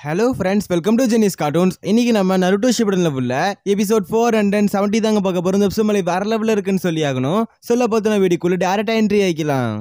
Hello friends, welcome to Jenis cartoons. இன்னைக்கு நம்ம Naruto Shippuden லெவலில் எபிசோட் 470 தாங்க பார்க்க போகிறோம். இந்த எபிசோட் வேற லெவலில் இருக்குன்னு சொல்லி ஆகணும். சொல்ல பார்த்தோன்னா வீடியோக்குள்ள டேரக்டா என்ட்ரி ஆகிக்கலாம்.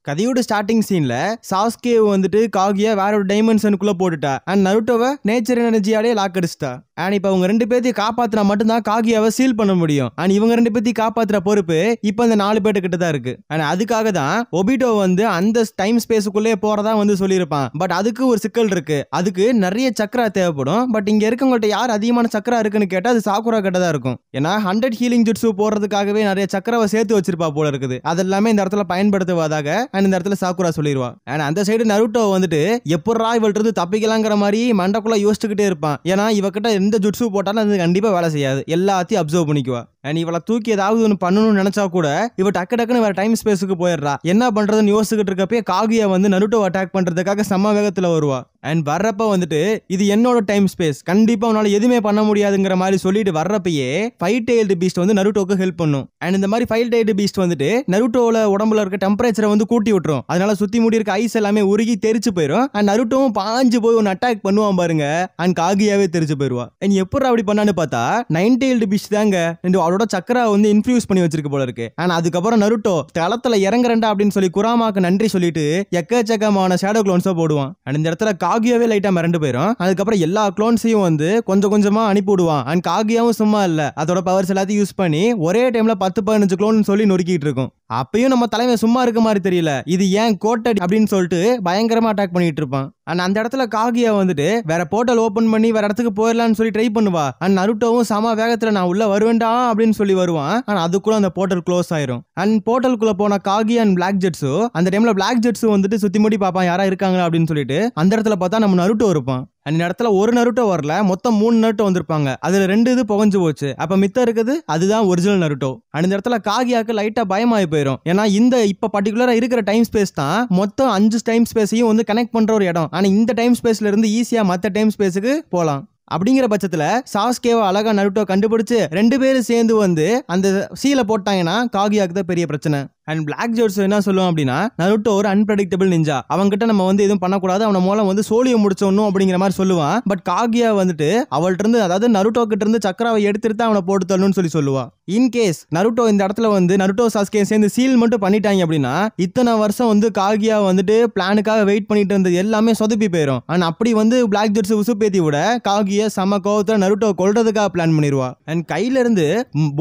கதையோட ஸ்டார்டிங் சீன்ல சாஸ்கே வந்துட்டு காகியா வேற ஒரு டைமென்ஷனுக்குள்ள போட்டுட்டா அண்ட் நருட்டோவை நேச்சர் எனர்ஜியாலே லாக் அடிச்சிட்டா. அண்ட் இப்ப அவங்க ரெண்டு பேர்த்தையும் காப்பாத்தினா மட்டும்தான் காகியாவை சீல் பண்ண முடியும். அண்ட் இவங்க ரெண்டு பேர்த்தையும் காப்பாத்துற பொறுப்பு இப்ப இந்த 4 பேர்ட்ட கிட்ட தான் இருக்கு. அண்ட் அதுக்காக தான் ஒபிட்டோ வந்து அந்த டைம் ஸ்பேஸுக்குள்ளே போறதா வந்து சொல்லியிருப்பான். பட் அதுக்கு ஒரு சிக்கல் இருக்கு. அதுக்கு நிறைய சக்கரா தேவைப்படும். பட் இங்க இருக்கவங்கள்ட்ட யார் அதிகமான சக்கரா இருக்குன்னு கேட்டா அது சாக்குரா கிட்ட தான் இருக்கும். ஏன்னா 100 ஹீலிங் ஜுட்ஸு போடுறதுக்காகவே நிறைய சக்கராவை சேர்த்து வச்சிருப்பா போல இருக்குது. அதெல்லாமே இந்த இடத்துல பயன்படுத்துவதாக இந்த இடத்துல சாக்குரா சொல்லிடுவா. அந்த சைடு நருட்டோ வந்துட்டு எப்படா இவள்ட்ட இருந்து தப்பிக்கலாங்கிற மாதிரி மண்டக்குள்ள யோசிச்சுக்கிட்டே இருப்பான். ஏன்னா இவகிட்ட எந்த ஜுட்ஸு போட்டாலும் அது கண்டிப்பா வேலை செய்யாது. எல்லாத்தையும் அப்சர்வ் பண்ணிக்குவா. அண்ட் இவளை தூக்கி ஏதாவது ஒன்று பண்ணணும்னு நினைச்சா கூட இவ டக்கு டக்குன்னு வேற டைம் ஸ்பேஸுக்கு போயிடுறா. என்ன பண்றதுன்னு யோசிச்சுக்கிட்டு இருக்கப்பே காகியா வந்து நருட்டோ அட்டாக் பண்றதுக்காக செம்ம வேகத்துல வருவா. அண்ட் வர்றப்ப வந்துட்டு இது என்னோட டைம் ஸ்பேஸ், கண்டிப்பா உன்னால எதுவுமே பண்ண முடியாதுங்கிற மாதிரி சொல்லிட்டு வர்றப்பயே ஃபைவ் டெயில்டு பீஸ்ட் வந்து நருட்டோக்கு ஹெல்ப் பண்ணும். அண்ட் இந்த மாதிரி ஃபைவ் டெயில்டு பீஸ்ட் வந்துட்டு நருட்டோல உடம்புல இருக்க டெம்பரேச்சரை வந்து கூட்டி விட்டுரும். அதனால சுத்தி மூடி இருக்க ஐஸ் எல்லாமே உருகி தெரிச்சு போயிடும். அண்ட் நருட்டோவும் பாஞ்சு போய் ஒன்று அட்டாக் பண்ணுவான் பாருங்க. அண்ட் காகியாவே தெரிச்சு போயிருவா. அண்ட் எப்படி அப்படி பண்ணான்னு பார்த்தா 9 டெயில்டு பீஸ்ட் தாங்க அவளோட சக்கரா வந்து இன்ஃபியூஸ் பண்ணி வச்சிருக்கு போல இருக்கு. ஆனா அதுக்கப்புறம் நருட்டோ தளத்துல இறங்குறண்டா அப்படின்னு சொல்லி குராமாக்கு நன்றி சொல்லிட்டு எக்கச்சக்கமான ஷேடோ க்ளோன்ஸா போடுவான். அண்ட் இந்த இடத்துல காகியாவே லைட்டா மிரண்டு போயிடும். அதுக்கப்புறம் எல்லா க்ளோன்ஸையும் வந்து கொஞ்சம் கொஞ்சமா அனுப்பி விடுவான். அண்ட் காகியாவும் சும்மா இல்ல, அதோட பவர்ஸ் எல்லாத்தையும் யூஸ் பண்ணி ஒரே டைம்ல 10-15 க்ளோன் சொல்லி நொறுக்கிட்டு இருக்கும். அப்பயும் நம்ம தலைமை சும்மா இருக்க மாதிரி தெரியல. இது ஏன் கோட்டை அப்படின்னு சொல்லிட்டு பயங்கரமா அட்டாக் பண்ணிட்டு இருப்பான். அண்ட் அந்த இடத்துல காகியா வந்துட்டு வேற போர்ட்டல் ஓபன் பண்ணி வேற இடத்துக்கு போயிடலாம்னு சொல்லி ட்ரை பண்ணுவா. அண்ட் நருட்டோவும் சம வேகத்துல நான் உள்ள வருவேண்டா அப்படின்னு சொல்லி வருவான். ஆனா அதுக்குள்ள அந்த போர்ட்டல் க்ளோஸ் ஆயிரும். அண்ட் போர்ட்டலுக்குள்ள போன காகி அண்ட் பிளாக் ஜெட்ஸு அந்த டைம்ல பிளாக் ஜெட்ஸு வந்துட்டு சுத்தி முடி பாப்பான் யாரா இருக்காங்களா அப்படின்னு சொல்லிட்டு. அந்த இடத்துல பார்த்தா நம்ம நருட்டோ இருப்பான். அந்த இடத்துல ஒரு நருட்டோ வரல, மொத்தம் 3 நருட்டோ வந்திருப்பாங்க. அதுல 2 இது புகஞ்சு போச்சு. அப்ப மித்தம் இருக்குது அதுதான் ஒரிஜினல் நருட்டோ. அந்த இடத்துல காகியாக்கு லைட்டா பயமாயி போயிடும். ஏன்னா இந்த இப்ப பர்டிகுலரா இருக்கிற டைம் ஸ்பேஸ் தான் மொத்தம் 5 டைம் ஸ்பேஸையும் வந்து கனெக்ட் பண்ற ஒரு இடம். ஆனா இந்த டைம் ஸ்பேஸ்ல இருந்து ஈஸியா மத்த டைம் ஸ்பேஸுக்கு போலாம். அப்படிங்கிற பட்சத்துல சாஸ்கேவை அழகா நருட்டோ கண்டுபிடிச்சு 2 பேரும் சேர்ந்து வந்து அந்த சீல போட்டாங்கன்னா காகியாக்கு தான் பெரிய பிரச்சனை. அண்ட் பிளாக் ஜெட்ஸ் என்ன சொல்லுவான் அப்படின்னா நருட்டோ ஒரு அன்பிரடிக்டபிள் நிஞ்சா, அவன்கிட்ட நம்ம வந்து எதுவும் பண்ணக்கூடாது, அவன மூலம் வந்து சோழியை முடிச்சோன்னும் அப்படிங்கிற மாதிரி சொல்லுவான். பட் காகியா வந்துட்டு அவள்கிட்ட இருந்து, அதாவது நருட்டோ கிட்ட இருந்து சக்கராவை எடுத்துட்டு அவனை போட்டு தள்ளணும்னு சொல்லி சொல்லுவா. இன்கேஸ் நருட்டோ இந்த இடத்துல வந்து நருட்டோ சாஸ்கே சேர்ந்து சீல் மட்டும் பண்ணிட்டாங்க அப்படின்னா இத்தனை வருஷம் வந்து காகியா வந்துட்டு பிளானுக்காக வெயிட் பண்ணிட்டு இருந்தது எல்லாமே சொதப்பி போயிடும். அண்ட் அப்படி வந்து பிளாக் ஜெட்ஸ் உசுப்பேத்தி விட காகியா சம கோவத்துல நருட்டோ கொல்றதுக்காக பிளான் பண்ணிடுவா. அண்ட் கையில இருந்து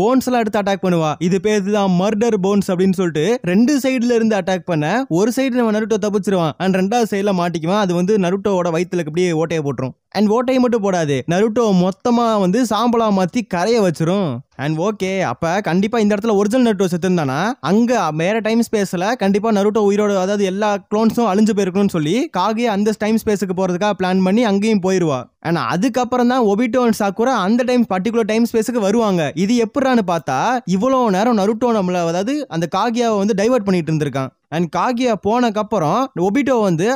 போன்ஸ் எல்லாம் எடுத்து அட்டாக் பண்ணுவா. இது பேர் தான் மர்டர் போன்ஸ் அப்படின்னு சொல்லிட்டு 2 சைடுல இருந்து அட்டாக் பண்ண ஒரு சைடு நம்ம நருட்டோ தப்பிச்சிருவான். அண்ட் 2வது சைடுல மாட்டிக்குவான். அது வந்து நருட்டோவோட வயித்துல அப்படியே ஓட்டையை போட்டுரும். அண்ட் ஓட்டையை மட்டும் போடாது, நருட்டோ மொத்தமா வந்து சாம்பலா மாத்தி கரைய வச்சிரும். அண்ட் ஓகே, அப்ப கண்டிப்பா இந்த இடத்துல ஒரிஜினல் நருட்டோ செத்துருந்தானா அங்க வேற டைம் ஸ்பேஸ்ல கண்டிப்பா நருட்டோ உயிரோட, அதாவது எல்லா க்ளோன்ஸும் அழிஞ்சு போயிருக்கணும்னு சொல்லி காகியா அந்த டைம் ஸ்பேஸுக்கு போறதுக்காக பிளான் பண்ணி அங்கேயும் போயிருவா. ஆனா அதுக்கப்புறம் தான் ஒபிட்டோ அண்ட் சாக்குரா அந்த டைம் பர்டிகுலர் டைம் ஸ்பேஸுக்கு வருவாங்க. இது எப்படின்னு பார்த்தா இவ்வளவு நேரம் நருட்டோ நம்மள, அதாவது அந்த காகியாவை வந்து டைவர்ட் பண்ணிட்டு இருந்திருக்கான். அண்ட் காகியா போனக்கப்புறம் ஒபிட்டோ வந்து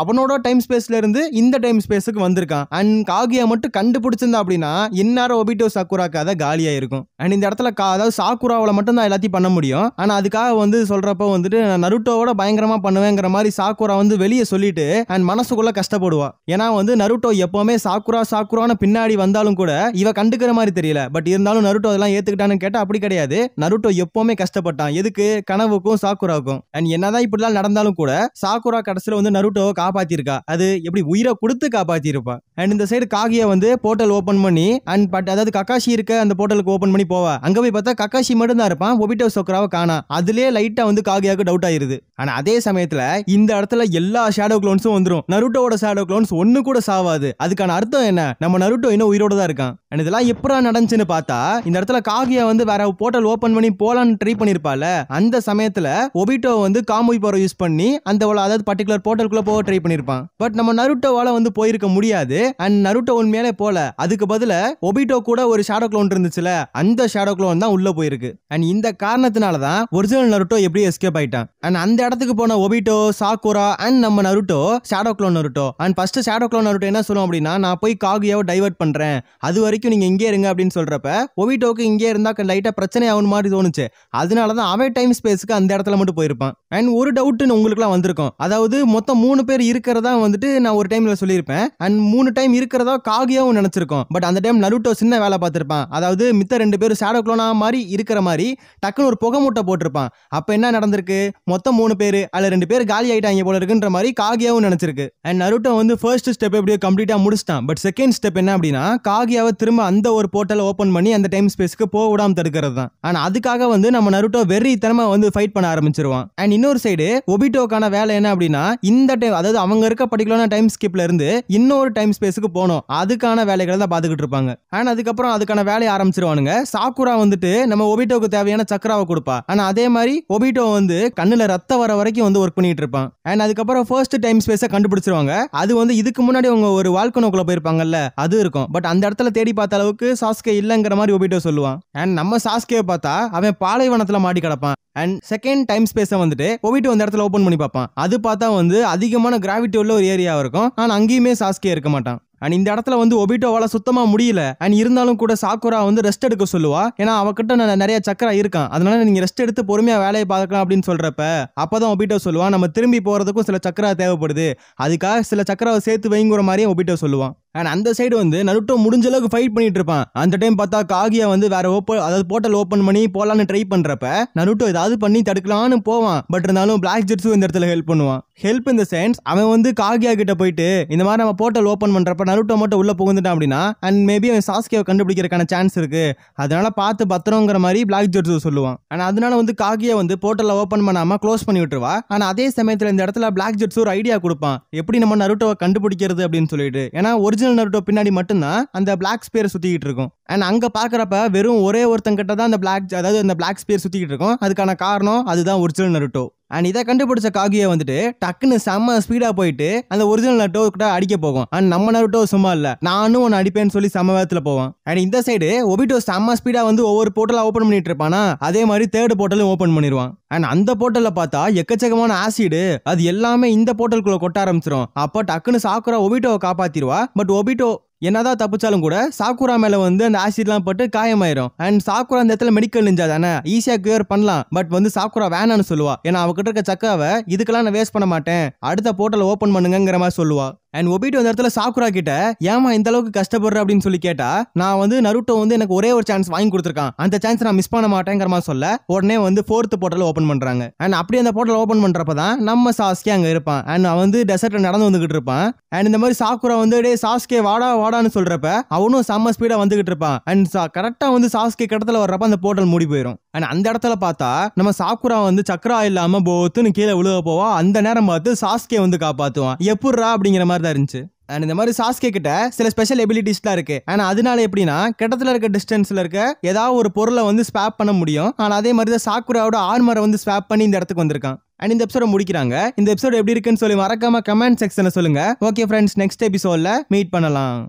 அவனோட டைம் ஸ்பேஸ்ல இருந்து இந்த டைம் ஸ்பேஸுக்கு வந்திருக்கான். அண்ட் காகியா மட்டும் கண்டுபிடிச்சிருந்தா அப்படின்னா இந்நேரம் ஒபிட்டோ சாக்குராக்கு அதை காலியா இருக்கும். அண்ட் இந்த இடத்துல அதாவது சாக்குராவில் மட்டும் தான் எல்லாத்தையும் பண்ண முடியும். ஆனா அதுக்காக வந்து சொல்றப்ப வந்துட்டு நருட்டோவோட பயங்கரமா பண்ணுவேங்கிற மாதிரி சாக்குரா வந்து வெளியே சொல்லிட்டு அண்ட் மனசுக்குள்ள கஷ்டப்படுவா. ஏன்னா வந்து நருட்டோ எப்பவுமே சாக்குரான்னு பின்னாடி வந்தாலும் கூட இவ கண்டுக்கிற மாதிரி தெரியல. பட் இருந்தாலும் நருட்டோ அதெல்லாம் ஏத்துக்கிட்டான்னு கேட்டா அப்படி கிடையாது. நருட்டோ எப்பவுமே கஷ்டப்பட்டான். எதுக்கு? கனவுக்கும் சாக்குராவுக்கும். அண்ட் என்னதான் இப்படிலாம் நடந்தாலும் கூட சாக்குரா கடைசியில வந்து நருட்டோவை காப்பாத்திருக்கா. அது எப்படி உயிரை கொடுத்து காப்பாத்திருப்பா. அண்ட் இந்த சைடு காகியா வந்து போர்ட்டல் ஓபன் பண்ணி அண்ட் அதாவது கக்காஷி இருக்க அந்த போர்ட்டலுக்கு ஓபன் பண்ணி போவா. அங்க போய் பார்த்தா கக்காஷி மட்டும் தான் இருப்பான், ஒபிட்டோ சாக்குராவை காணா. அதுலயே லைட்டா வந்து காகியாவுக்கு டவுட் ஆயிருது. ஆனா அதே சமயத்துல இந்த இடத்துல எல்லா ஷேடோ க்ளோன்ஸும் வந்துரும். நருட்டோவோட ஷேடோ க்ளோன்ஸ் ஒன்னு கூட சாவாது. அதுக்கான அர்த்தம் என்ன? நம்ம நருட்டோ இன்னும் உயிரோட தான் இருக்கான். அண்ட் இதெல்லாம் எப்படா நடந்துச்சுன்னு பார்த்தா இந்த இடத்துல காகியா வந்து வேற போர்ட்டல் ஓபன் பண்ணி போலான்னு ட்ரை பண்ணிருப்பால. அந்த சமயத்துல ஒபிட்டோ வந்து காமுய் பவர் யூஸ் பண்ணி அந்த அதாவது பர்டிகுலர் போர்ட்டலுக்குள்ள போக ட்ரை பண்ணிருப்பான். பட் நம்ம நருட்டோவால வந்து போயிருக்க முடியாது. அண்ட் நருட்டோ உண்மையிலே போல. அதுக்கு பதிலா ஒபிட்டோ கூட ஒரு ஷேடோ க்ளோன் இருந்துச்சுல, அந்த ஷேடோ க்ளோன் தான் உள்ள போயிருக்கு. அண்ட் இந்த காரணத்தினால தான் ஒரிஜினல் நருட்டோ எப்படி எஸ்கேப் ஆயிட்டான். அண்ட் அந்த இடத்துக்கு போன ஒபிட்டோ, சாக்குரா அண்ட் நம்ம Naruto shadow clone Naruto. And first shadow clone Naruto என்ன சொல்லுவோம் அப்படின்னா நான் போய் காகியாவை டைவர்ட் பண்றேன், அது வரைக்கும் வரைக்கும் நீங்க இங்கே இருங்க அப்படின்னு சொல்றப்ப ஒபிட்டோக்கு இங்கே இருந்தா லைட்டா பிரச்சனை ஆகும் மாதிரி தோணுச்சு. அதனாலதான் அவன் டைம் ஸ்பேஸ்க்கு அந்த இடத்துல மட்டும் போயிருப்பான். அண்ட் ஒரு டவுட்னு உங்களுக்கு எல்லாம் வந்திருக்கும். அதாவது மொத்தம் 3 பேர் இருக்கிறதா வந்துட்டு நான் ஒரு டைம்ல சொல்லியிருப்பேன். அண்ட் 3 டைம் இருக்கிறதா காகியாவும் நினைச்சிருக்கோம். பட் அந்த டைம் நருட்டோ சின்ன வேலை பார்த்திருப்பான். அதாவது மித்த 2 பேரும் ஷேடோ க்ளோனா மாதிரி இருக்கிற மாதிரி டக்குன்னு ஒரு புகை மூட்டை போட்டிருப்பான். அப்ப என்ன நடந்திருக்கு, மொத்தம் 3 பேரு அதுல 2 பேர் காலி ஆயிட்டாங்க போல இருக்குன்ற மாதிரி காகியாவும் நினைச்சிருக்கு. அண்ட் நருட்டோ வந்து ஃபர்ஸ்ட் ஸ்டெப் எப்படியோ கம்ப்ளீட்டா முடிச்சிட்டான். பட் செகண்ட் ஸ்டெப் என்ன அப்படின்னா காகியாவை திரும்ப அந்த ஒரு போர்ட்டலை ஓபன் பண்ணி அந்த டைம் ஸ்பேஸ்க்கு போக விடாம தடுக்கிறது தான். ஆனா அதுக்காக வந்து நம்ம நருட்டோ வெறித்தனமா வந்து ஃபைட் பண்ண ஆரம்பிச்சிருவான். அண்ட் இன்னொரு சைடு ஒபிட்டோக்கான வேலை என்ன அப்படின்னா இந்த டைம், அதாவது அவங்க இருக்க பர்டிகுலரான டைம் ஸ்கிப்ல இருந்து இன்னொரு டைம் ஸ்பேஸ்க்கு போகணும், அதுக்கான வேலைகளை தான் பாத்துக்கிட்டு இருப்பாங்க. அண்ட் அதுக்கப்புறம் அதுக்கான வேலையை ஆரம்பிச்சிருவானுங்க. சாக்குரா வந்துட்டு நம்ம ஒபிட்டோக்கு தேவையான சக்கராவை கொடுப்பா. ஆனா அதே மாதிரி ஒபிட்டோ வந்து கண்ணுல ரத்தம் வர வரைக்கும் வந்து ஒர்க் பண்ணிட்டு இருப்பான். அண்ட் அதுக்கப்புறம் ஃபர்ஸ்ட் டைம் ஸ்பேஸை கண்டுபிடிச்சிருவாங்க. அது வந்து இதுக்கு முன்னாடி அவங்க ஒரு வால்கனோக்குள்ள போயிருப்பாங்கல்ல, அது இருக்கும். பட் அந்த இடத்துல தேடி பார்த்த அளவுக்கு சாஸ்கே இல்லங்கிற மாதிரி ஒபிட்டோ சொல்லுவான். அண்ட் நம்ம சாஸ்கேவை பார்த்தா அவன் பாலைவனத்துல மாடி கிடப்பான். அண்ட் செகண்ட் டைம் ஸ்பேஸை வந்துட்டு ஒபிட்டோ அந்த இடத்துல ஓபன் பண்ணி பார்ப்பான். அது பார்த்தா வந்து அதிகமான கிராவிட்டி உள்ள ஒரு ஏரியா இருக்கும். ஆனா அங்கேயுமே சாஸ்கே இருக்க மாட்டான். அண்ட் இந்த இடத்துல வந்து ஒபிட்டோவால சுத்தமா முடியல. அண்ட் இருந்தாலும் கூட சாக்குரா வந்து ரெஸ்ட் எடுக்க சொல்லுவா. ஏன்னா அவகிட்ட நிறைய சக்கரா இருக்கான், அதனால நீங்க ரெஸ்ட் எடுத்து பொறுமையா வேலையை பார்க்கலாம் அப்படின்னு சொல்றப்ப அப்பதான் ஒபிட்டோ சொல்லுவான் நம்ம திரும்பி போறதுக்கும் சில சக்கரா தேவைப்படுது, அதுக்காக சில சக்கராவை சேர்த்து வைங்கிற மாதிரியும் ஒபிட்டோ சொல்லுவான். அண்ட் அந்த சைடு வந்து நருட்டோ முடிஞ்ச அளவுக்கு ஃபைட் பண்ணிட்டு இருப்பான். அந்த டைம் பார்த்தா காகியா வந்து வேற அதாவது போர்ட்டல் ஓபன் பண்ணி போலான்னு ட்ரை பண்றப்ப நருட்டோ ஏதாவது பண்ணி தடுக்கலான்னு போவான். பட் இருந்தாலும் பிளாக் ஜெட்ஸும் இந்த இடத்துல ஹெல்ப் பண்ணுவான். ஹெல்ப் இந்த சென்ஸ் அவன் வந்து காகியா கிட்ட போயிட்டு இந்த மாதிரி நம்ம போர்ட்டல் ஓபன் பண்றப்ப நருட்டோ மட்டும் உள்ள புகுந்துட்டான் அப்படின்னா அண்ட் மேபி அவன் சாஸ்கேவை கண்டுபிடிக்கிறதுக்கான சான்ஸ் இருக்கு, அதனால பார்த்து பத்திரங்கிற மாதிரி பிளாக் ஜெட்ஸு சொல்லுவான். ஆனா அதனால வந்து காகியா வந்து போர்ட்டலை ஓபன் பண்ணாம க்ளோஸ் பண்ணி விட்டுருவா. ஆனா அதே சமயத்துல இந்த இடத்துல பிளாக் ஜெட்ஸ் ஒரு ஐடியா கொடுப்பான், எப்படி நம்ம நருட்டோவை கண்டுபிடிக்கிறது அப்படின்னு சொல்லிட்டு. ஏன்னா ஒரிஜினல் நருட்டோ பின்னாடி மட்டும்தான் அந்த பிளாக் ஸ்பியர் சுத்திக்கிட்டு இருக்கும். அண்ட் அங்க பாக்குறப்ப வெறும் ஒரே ஒருத்தங்கிட்ட தான் அந்த பிளாக் ஸ்பியர் சுத்திக்கிட்டு இருக்கும். அதுக்கான காரணம் அதுதான் ஒரிஜினல் நருட்டோ. அண்ட் இதை கண்டுபிடிச்ச காகியா வந்துட்டு டக்குன்னு செம்ம ஸ்பீடா போயிட்டு அந்த ஒரிஜினல் நருட்டோ கிட்ட அடிக்க போகும். அண்ட் நம்ம நருட்டோ சும்மா இல்ல, நானும் ஒன்னு அடிப்பேன்னு சொல்லி செம்ம வேகத்துல போவான். அண்ட் இந்த சைடு ஒபிட்டோ செம்ம ஸ்பீடா வந்து ஒவ்வொரு போர்ட்டலா ஓபன் பண்ணிட்டு இருப்பானா, அதே மாதிரி தேர்ட் போர்ட்டலும் ஓபன் பண்ணிடுவான். அண்ட் அந்த போர்ட்டல்ல பார்த்தா எக்கச்சக்கமான ஆசிட், அது எல்லாமே இந்த போர்ட்டலுக்குள்ள கொட்ட ஆரம்பிச்சிடும். அப்ப டக்குன்னு சாக்குரா ஒபிட்டோவை காப்பாத்திடுவா. பட் ஒபிட்டோ என்னதான் தப்பிச்சாலும் கூட சாக்குரா மேல வந்து அந்த ஆசிட்லாம் பட்டு காயமாயிரும். அண்ட் சாக்குரா அந்த இடத்துல மெடிக்கல் நிஞ்சா தானே, ஈஸியா கியூர் பண்ணலாம். பட் வந்து சாக்குரா வேணான்னு சொல்லுவா. ஏன்னா அவகிட்ட இருக்க சக்காவை இதுக்கெல்லாம் நான் வேஸ்ட் பண்ண மாட்டேன், அடுத்த போர்ட்டல் ஓபன் பண்ணுங்கிற மாதிரி சொல்லுவா. அண்ட் ஒபிட்டோ அந்த இடத்துல சாக்குரா கிட்ட ஏமா இந்த அளவுக்கு கஷ்டப்படுற அப்படின்னு சொல்லி கேட்டா, நான் வந்து நருட்டோ வந்து எனக்கு ஒரே ஒரு சான்ஸ் வாங்கி கொடுத்துருக்கான், அந்த சான்ஸ் நான் மிஸ் பண்ண மாட்டேங்கிற மாதிரி சொல்ல உடனே வந்து 4th போர்ட்டல் ஓபன் பண்றாங்க. அண்ட் அப்படியே அந்த போர்ட்டல் ஓபன் பண்றப்பதான் நம்ம சாஸ்கே அங்க இருப்பான். அண்ட் அவன் வந்து டெசர்ட்ல நடந்து வந்துகிட்டு இருப்பான். அண்ட் இந்த மாதிரி சாக்குரா வந்து டே சாஸ்கே வாடா வாடான்னு சொல்றப்ப அவனும் செம்ம ஸ்பீடா வந்துகிட்டு இருப்பான். அண்ட் கரெக்டா வந்து சாஸ்கே கிட்டத்துல வர்றப்ப அந்த போர்ட்டல் மூடி போயிடும். அண்ட் அந்த இடத்துல பார்த்தா நம்ம சாக்குரா வந்து சக்கரா இல்லாம போத்துன்னு கீழே விழுக போவா. அந்த நேரம் பார்த்து சாஸ்கே வந்து காப்பாத்துவான். எப்பட்றா அப்படிங்கிற மாதிரி தான் இருந்துச்சு. அண்ட் இந்த மாதிரி சாஸ்கே கிட்ட சில ஸ்பெஷல் எபிலிட்டிஸ்லாம் இருக்கு. ஆனா அதனால எப்படின்னா கிட்டத்துல இருக்க டிஸ்டன்ஸ்ல இருக்க ஏதாவது ஒரு பொருளை வந்து ஸ்வாப் பண்ண முடியும். ஆனா அதே மாதிரி தான் சாக்குராவோட ஆர்மரை வந்து ஸ்வாப் பண்ணி இந்த இடத்துக்கு வந்திருக்கான். அண்ட் இந்த எபிசோட முடிக்கிறாங்க. இந்த எபிசோட் எப்படி இருக்குன்னு சொல்லி மறக்காம கமெண்ட் செக்ஷன்ல சொல்லுங்க. ஓகே ஃப்ரெண்ட்ஸ், நெக்ஸ்ட் எபிசோட்ல மீட் பண்ணலாம்.